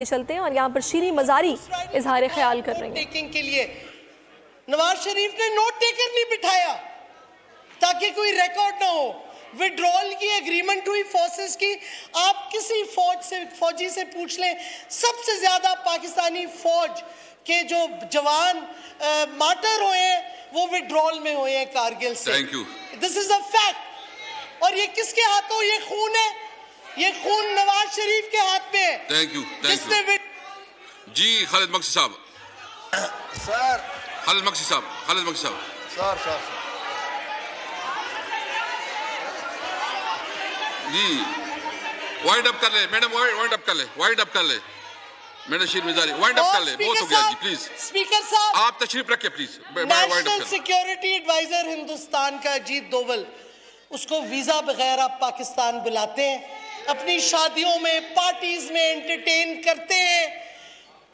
चलते हैं और यहाँ पर शीरी मजारी इजहार ख्याल कर रही हैं। के लिए नवाज शरीफ ने नोट टेकर नहीं बिठाया ताकि कोई रिकॉर्ड ना हो। विड्रॉल की एग्रीमेंट हुई फोर्सेस की, आप किसी फौजी से पूछ लें, सबसे ज्यादा पाकिस्तानी फौज के जो जवान मार्टर हुए हैं वो विड्रॉल में हुए हैं कारगिल से। Thank you. This is a fact. और ये किसके हाथों ये खून है? ये खून नवाज शरीफ के हाथ में है। थैंक यू जी। खालिद मक्सी साहब सर, खालिद मक्सी साहब सर जी, वाइंड अप कर ले मैडम, वाइंड अप कर ले मैडम शीर मिजारी, वाइंड अप कर ले, बहुत हो गया जी। प्लीज स्पीकर साहब, आप तशरीफ रखिए please. National security adviser Hindustan का अजीत डोवल, उसको वीजा बगैर आप पाकिस्तान बुलाते हैं, अपनी शादियों में पार्टीज में एंटरटेन करते हैं,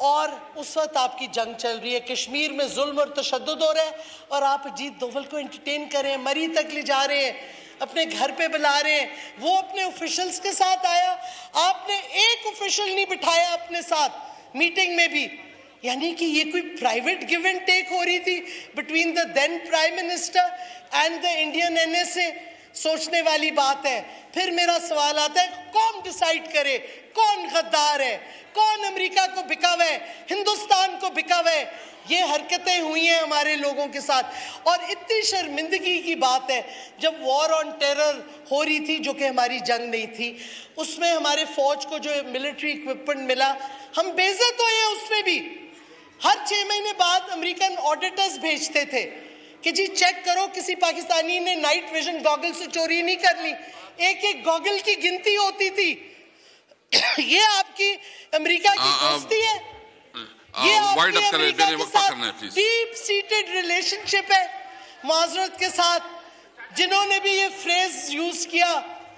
और उस वक्त आपकी जंग चल रही है, कश्मीर में जुल्म और तशद्दुद हो रहा है, और आप अजीत डोवल को एंटरटेन करें, मरी तक ले जा रहे हैं, अपने घर पे बुला रहे हैं। वो अपने ऑफिशियल्स के साथ आया, आपने एक ऑफिशियल नहीं बिठाया अपने साथ मीटिंग में भी। यानी कि ये कोई प्राइवेट गिव एंड टेक हो रही थी between the then prime minister and the Indian NSA. सोचने वाली बात है। फिर मेरा सवाल आता है, कौन डिसाइड करे कौन गद्दार है, कौन अमेरिका को बिका हुआ है, हिंदुस्तान को बिका हुआ है? ये हरकतें हुई हैं हमारे लोगों के साथ। और इतनी शर्मिंदगी की बात है, जब वॉर ऑन टेरर हो रही थी, जो कि हमारी जंग नहीं थी, उसमें हमारे फौज को जो मिलिट्री इक्विपमेंट मिला, हम बेइज्जत हुए हैं उसमें भी। हर 6 महीने बाद अमेरिकन ऑडिटर्स भेजते थे कि जी चेक करो किसी पाकिस्तानी ने नाइट विजन गॉगल से चोरी नहीं कर ली। एक एक गॉगल की गिनती होती थी। ये आपकी अमेरिका की दोस्ती है, ये आपकी अमेरिका के साथ डीप सीटेड रिलेशनशिप है माजरत के साथ। जिन्होंने भी ये फ्रेज यूज किया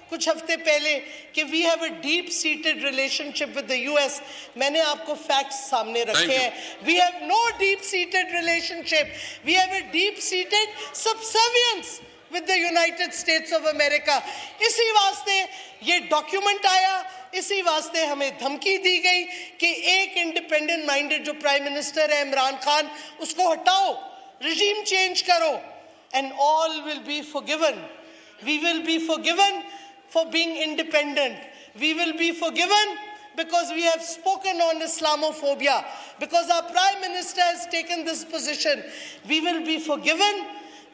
कुछ हफ्ते पहले कि we have a deep seated relationship with the US, मैंने आपको फैक्ट्स सामने रखे हैं। We have no deep seated relationship, we have a deep seated subservience with the United States of America. इसी वास्ते ये डॉक्यूमेंट आया, इसी वास्ते हमें धमकी दी गई कि एक इंडिपेंडेंट माइंडेड जो प्राइम मिनिस्टर है इमरान खान, उसको हटाओ, रिजीम चेंज करो, and all will be forgiven. We will be forgiven for being independent. We will be forgiven because we have spoken on Islamophobia, because our Prime Minister has taken this position. We will be forgiven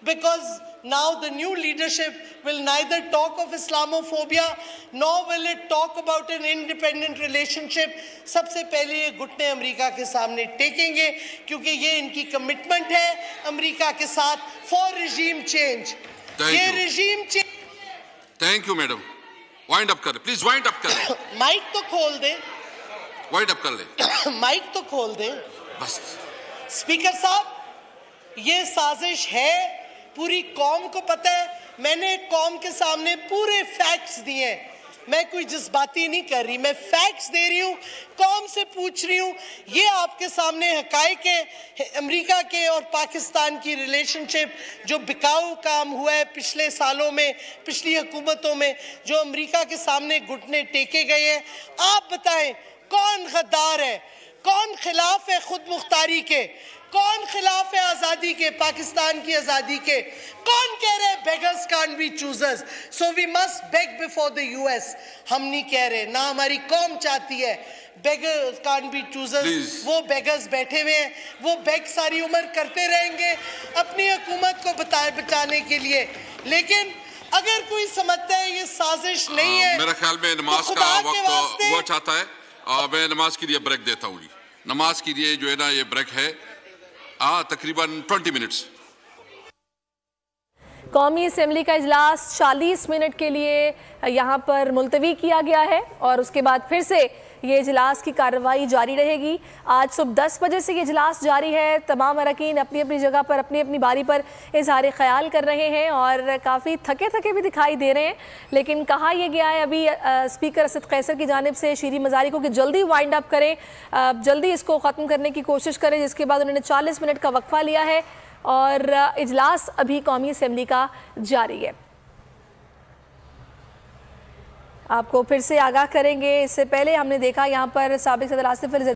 because now the new leadership will neither talk of Islamophobia nor will it talk about an independent relationship. सबसे पहले ये घुटने America के सामने टेकेंगे, क्योंकि ये इनकी commitment है अमेरिका के साथ for regime change. ये regime change। Thank you madam, wind up कर, प्लीज वाइंड अप कर। माइक तो खोल दे, वाइंड अप कर ले। माइक तो खोल दे बस। स्पीकर साहब, ये साजिश है, पूरी कौम को पता है। मैंने कौम के सामने पूरे फैक्ट्स दिए हैं, मैं कोई जज्बाती नहीं कर रही, मैं फैक्ट्स दे रही हूँ, कौम से पूछ रही हूँ। ये आपके सामने हकायक है अमेरिका के और पाकिस्तान की रिलेशनशिप, जो बिकाऊ काम हुआ है पिछले सालों में, पिछली हुकूमतों में, जो अमेरिका के सामने घुटने टेके गए हैं। आप बताएं कौन गद्दार है, कौन खिलाफ है खुद मुख्तारी के, कौन खिलाफ है आज़ादी के, पाकिस्तान की आज़ादी के? कौन कह रहे हैं beggars can't be choosers, so we must beg before the US? हम नहीं कह रहे, ना हमारी कौम चाहती है बेगर्स कांट बी चूजर्स। वो बेगर्स बैठे हुए हैं, वो बेग सारी उम्र करते रहेंगे अपनी हुकूमत को बचाने के लिए। लेकिन अगर कोई समझता है ये साजिश नहीं है, मेरा ख्याल में नमाज तो का वक्त हुआ चाहता है, मैं नमाज के लिए ब्रेक देता हूँ। नमाज के लिए जो है ना ये ब्रेक है तकरीबन 20 मिनट्स। कौमी असेंबली का इजलास 40 मिनट के लिए यहाँ पर मुलतवी किया गया है और उसके बाद फिर से ये इजलास की कार्रवाई जारी रहेगी। आज सुबह 10 बजे से ये इजलास जारी है। तमाम अरकान अपनी अपनी जगह पर अपनी अपनी बारी पर इजहार ख्याल कर रहे हैं और काफ़ी थके थके भी दिखाई दे रहे हैं। लेकिन कहा यह गया है अभी स्पीकर असद कैसर की जानिब से शीरी मजारी को कि जल्दी वाइंड अप करें, जल्दी इसको ख़त्म करने की कोशिश करें, जिसके बाद उन्होंने 40 मिनट का वक्फा लिया है और इजलास अभी कौमी असेंबली का जारी है। آپ کو پھر سے آگاہ کریں گے. اس سے پہلے ہم نے دیکھا یہاں پر سابق صدر آصف علی